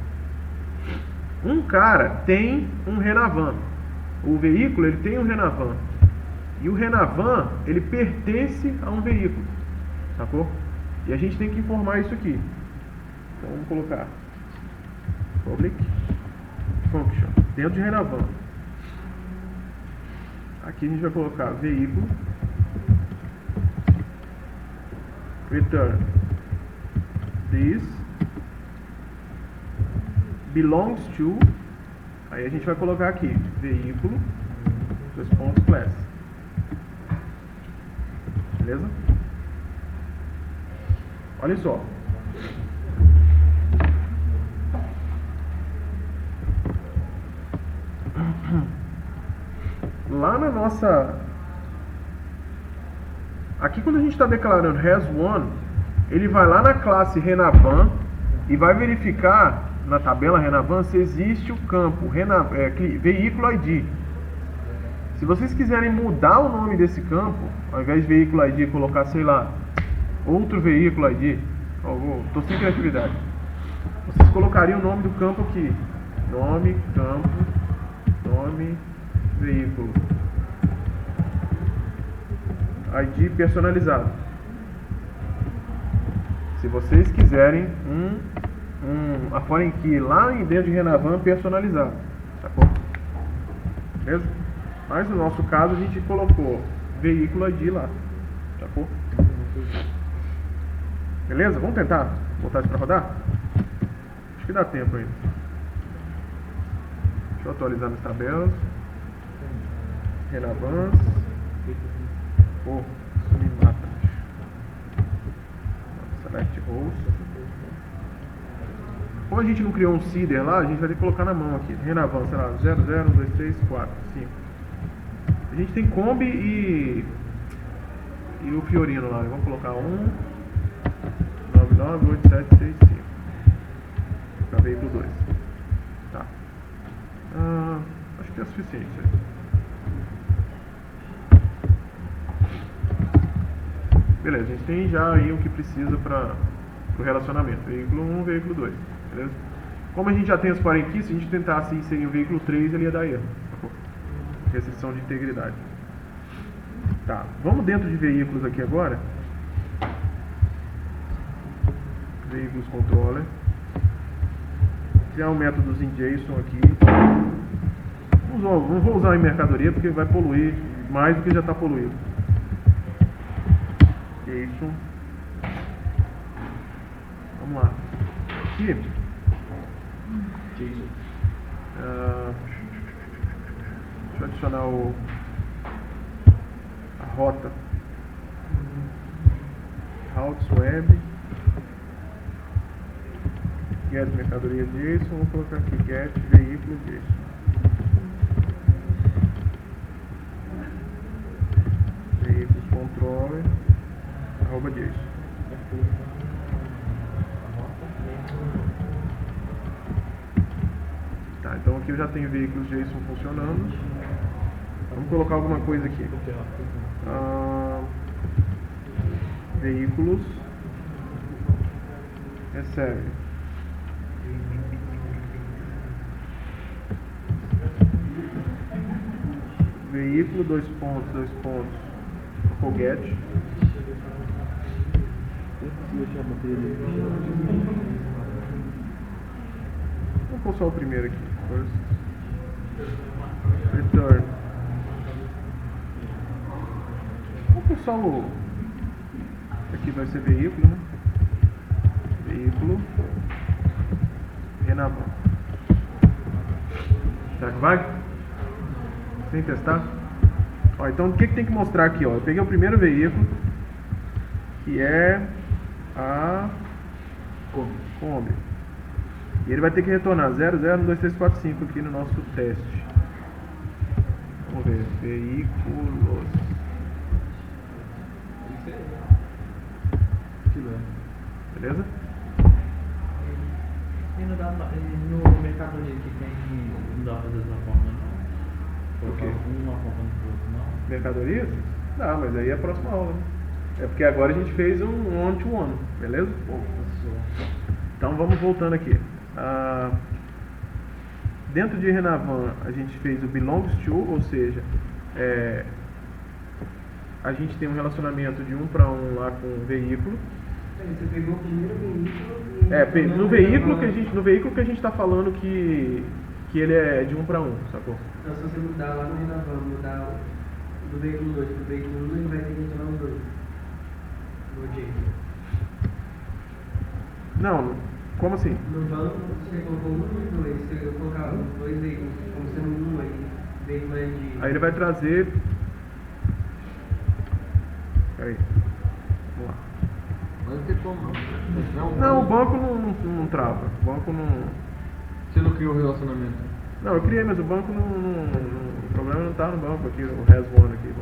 Um cara tem um Renavan. O veículo ele tem um Renavan. E o Renavan, ele pertence a um veículo, sacou? E a gente tem que informar isso aqui. Então vamos colocar public function dentro de Renavan. Aqui a gente vai colocar veículo return this belongs to. Aí a gente vai colocar aqui veículo dois pontos class. Beleza? Olha só. Lá na nossa... Aqui quando a gente está declarando has one, ele vai lá na classe Renavan e vai verificar na tabela Renavan se existe o campo veículo ID. Se vocês quiserem mudar o nome desse campo, ao invés de veículo ID colocar, sei lá, outro veículo ID, estou sem criatividade, vocês colocariam o nome do campo aqui, nome, campo, nome, veículo, ID personalizado. Se vocês quiserem a foreign key lá dentro de Renavan personalizado, sacou? Beleza? Mas no nosso caso a gente colocou veículo ID lá, sacou? Beleza? Vamos tentar botar isso para rodar? Acho que dá tempo ainda. Deixa eu atualizar minhas tabelas. Renavans. Isso me mata. Select rows. Como a gente não criou um seeder lá, a gente vai ter que colocar na mão aqui. Renavan, sei lá, 0, 0, 1, 2, 3, 4, 5. A gente tem Kombi e o Fiorino lá. Vamos colocar 1, 9, 9, 8, 7, 6, 5. Para veículo 2. Tá. Acho que é suficiente isso aí. Beleza, a gente tem já aí o que precisa para o relacionamento. Veículo 1, veículo 2. Beleza? Como a gente já tem os foreign keys, se a gente tentasse inserir o veículo 3, ele ia dar erro. Restrição de integridade. Tá, vamos dentro de veículos aqui agora. Veículos controller. Criar um método em JSON aqui. Não vou usar em mercadoria porque vai poluir mais do que já está poluído. JSON. Vamos lá. Aqui. JSON. Deixa eu adicionar a rota. Routes web. Get mercadoria JSON. Vou colocar aqui get veículo JSON. Veículos controller @JSON. Tá, então aqui eu já tenho veículos JSON funcionando. Vamos colocar alguma coisa aqui. Veículos recebe. Veículo, dois pontos, get. Vamos pôr só o primeiro aqui. Return. Vamos pôr só o... Aqui vai ser veículo, né? Veículo. Renavan. Será que vai? Sem testar? Ó, então o que tem que mostrar aqui? Ó? Eu peguei o primeiro veículo, que é a Kombi. E ele vai ter que retornar 001234 aqui no nosso teste. Vamos ver. Veículos. Beleza? E no mercadoria que tem, não dá pra fazer dessa forma, não? Porque uma apontando pro outro, não? Mercadorias? Não, mas aí é a próxima aula, né? É porque agora a gente fez um one-to-one, beleza? Então vamos voltando aqui. Dentro de Renavan a gente fez o belongs to, ou seja, a gente tem um relacionamento de 1 para 1 lá com o veículo. Você pegou o primeiro veículo e... No veículo que a gente está falando que ele é de 1 para 1, sacou? Então se você mudar lá no Renavan, mudar do veículo 2 para o veículo 1, ele vai ter que retornar os dois. No jeito. Não, como assim? No banco você colocou 1 e 2, você vai colocar os dois veículos, como sendo 1 aí, veículo é de... Aí ele vai trazer... Peraí. Vamos lá. Mas não tem como não. Não, o banco não trava. O banco não... Você não criou o relacionamento? Não, eu criei, mas o banco não... O problema não tá no banco aqui, o has one aqui.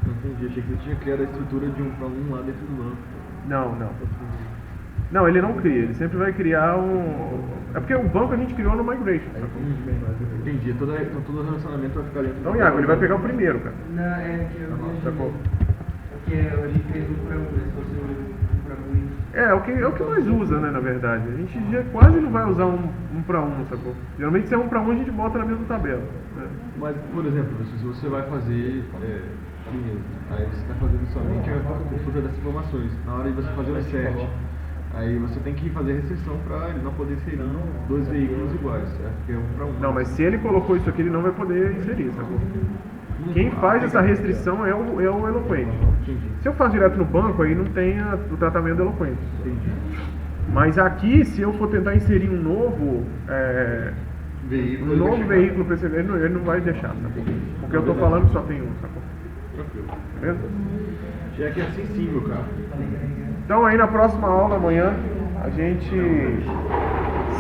Não entendi, achei que você tinha criado a estrutura de 1 para 1 lá dentro do banco. Não. Não, ele não cria, ele sempre vai criar um... É porque o banco a gente criou no Migration, sacou? Entendi, todo o relacionamento vai ficar dentro Então, do Iago, banco. ele vai pegar o primeiro, cara. Não, é que eu Sacou? porque a gente fez 1 para 1, se fosse 1 para 1. É o que mais usa, né, na verdade. A gente já quase não vai usar um para 1, sacou? Geralmente se é 1 para 1 a gente bota na mesma tabela. Né? Mas, por exemplo, se você vai fazer primeiro, aí você está fazendo somente a consulta das informações. Na hora de você fazer o insert, aí você tem que fazer restrição para ele não poder inserir dois veículos iguais, certo? Porque é 1 para 1. Não, mas se ele colocou isso aqui, ele não vai poder inserir, sacou? Quem faz essa restrição é o Eloquent. Entendi. Se eu faço direto no banco, aí não tem o tratamento do Eloquent. Entendi. Mas aqui, se eu for tentar inserir um novo veículo para esse ele não vai deixar, sacou? Porque eu estou falando que só tem um, sacou? Tranquilo. Beleza? Já que é sensível, cara. Então aí na próxima aula amanhã a gente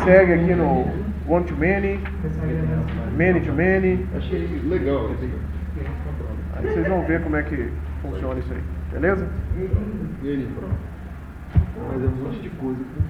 segue aqui no one to many, many to many. Achei legal. Aí vocês vão ver como é que funciona isso aí, beleza? Ele, pronto. Fazemos um monte de coisa.